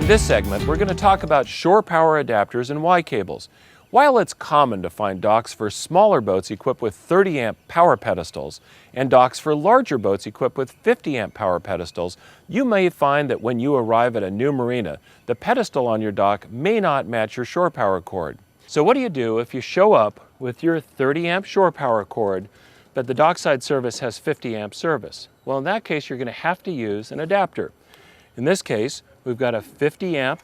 In this segment, we're going to talk about shore power adapters and Y cables. While it's common to find docks for smaller boats equipped with 30 amp power pedestals and docks for larger boats equipped with 50 amp power pedestals, you may find that when you arrive at a new marina, the pedestal on your dock may not match your shore power cord. So what do you do if you show up with your 30 amp shore power cord, but the dockside service has 50 amp service? Well, in that case, you're going to have to use an adapter. In this case, we've got a 50 amp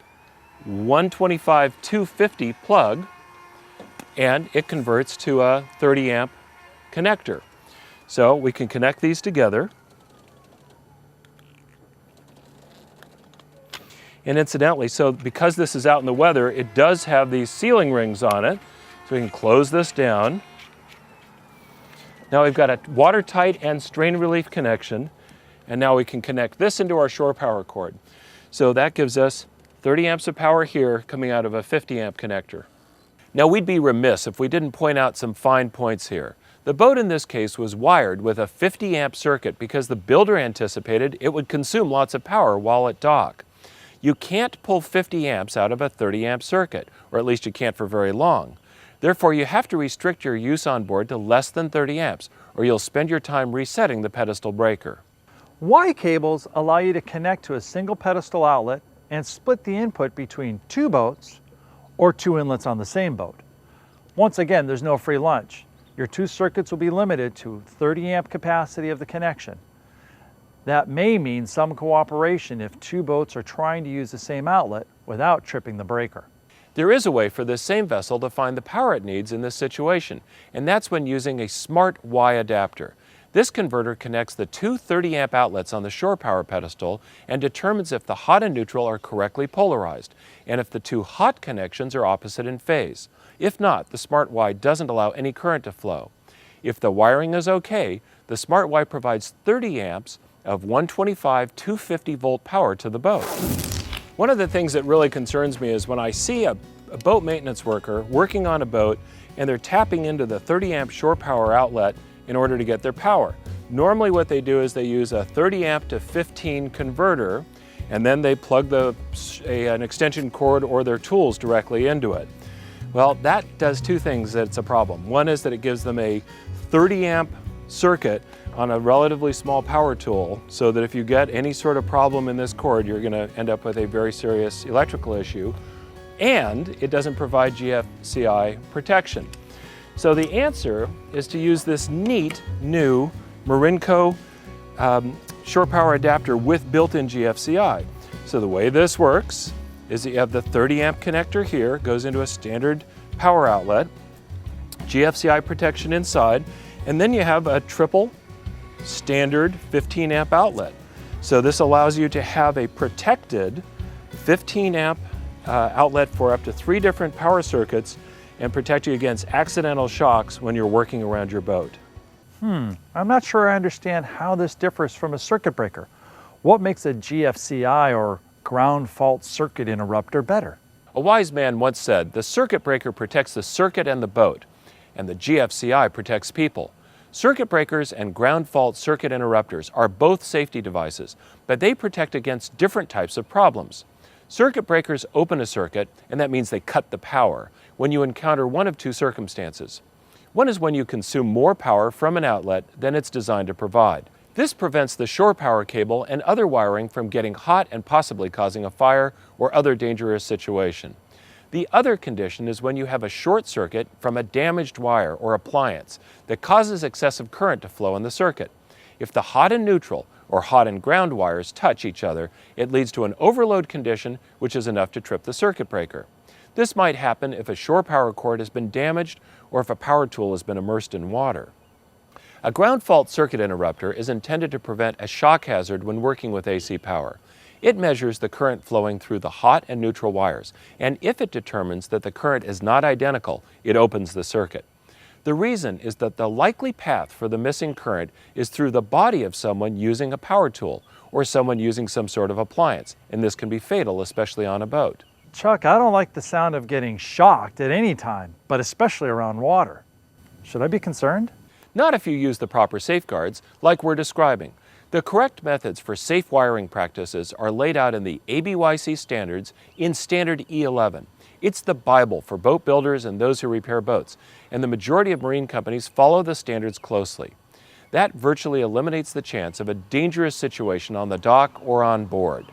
125 250 plug, and it converts to a 30 amp connector. So we can connect these together. And incidentally, so because this is out in the weather, it does have these sealing rings on it. So we can close this down. Now we've got a watertight and strain relief connection. And now we can connect this into our shore power cord. So that gives us 30 amps of power here coming out of a 50 amp connector. Now we'd be remiss if we didn't point out some fine points here. The boat in this case was wired with a 50 amp circuit because the builder anticipated it would consume lots of power while at dock. You can't pull 50 amps out of a 30 amp circuit, or at least you can't for very long. Therefore, you have to restrict your use on board to less than 30 amps, or you'll spend your time resetting the pedestal breaker. Y cables allow you to connect to a single pedestal outlet and split the input between two boats or two inlets on the same boat. Once again, there's no free lunch. Your two circuits will be limited to 30 amp capacity of the connection. That may mean some cooperation if two boats are trying to use the same outlet without tripping the breaker. There is a way for this same vessel to find the power it needs in this situation, and that's when using a smart Y adapter. This converter connects the two 30 amp outlets on the shore power pedestal and determines if the hot and neutral are correctly polarized, and if the two hot connections are opposite in phase. If not, the Smart Y doesn't allow any current to flow. If the wiring is okay, the Smart Y provides 30 amps of 125 250 volt power to the boat. One of the things that really concerns me is when I see a boat maintenance worker working on a boat and they're tapping into the 30 amp shore power outlet in order to get their power. Normally what they do is they use a 30 amp to 15 converter, and then they plug an extension cord or their tools directly into it. Well, that does two things that's a problem. One is that it gives them a 30 amp circuit on a relatively small power tool, so that if you get any sort of problem in this cord, you're going to end up with a very serious electrical issue. And it doesn't provide GFCI protection. So the answer is to use this neat new Marinco shore power adapter with built-in GFCI. So the way this works is that you have the 30 amp connector here, goes into a standard power outlet, GFCI protection inside, and then you have a triple standard 15 amp outlet. So this allows you to have a protected 15 amp outlet for up to 3 different power circuits and protect you against accidental shocks when you're working around your boat. I'm not sure I understand how this differs from a circuit breaker. What makes a GFCI or ground fault circuit interrupter better? A wise man once said, "The circuit breaker protects the circuit and the boat, and the GFCI protects people." Circuit breakers and ground fault circuit interrupters are both safety devices, but they protect against different types of problems. Circuit breakers open a circuit, and that means they cut the power when you encounter one of two circumstances. One is when you consume more power from an outlet than it's designed to provide. This prevents the shore power cable and other wiring from getting hot and possibly causing a fire or other dangerous situation. The other condition is when you have a short circuit from a damaged wire or appliance that causes excessive current to flow in the circuit. If the hot and neutral or hot and ground wires touch each other, it leads to an overload condition, which is enough to trip the circuit breaker. This might happen if a shore power cord has been damaged or if a power tool has been immersed in water. A ground fault circuit interrupter is intended to prevent a shock hazard when working with AC power. It measures the current flowing through the hot and neutral wires, and if it determines that the current is not identical, it opens the circuit. The reason is that the likely path for the missing current is through the body of someone using a power tool or someone using some sort of appliance, and this can be fatal, especially on a boat. Chuck, I don't like the sound of getting shocked at any time, but especially around water. Should I be concerned? Not if you use the proper safeguards, like we're describing. The correct methods for safe wiring practices are laid out in the ABYC standards in Standard E11. It's the Bible for boat builders and those who repair boats, and the majority of marine companies follow the standards closely. That virtually eliminates the chance of a dangerous situation on the dock or on board.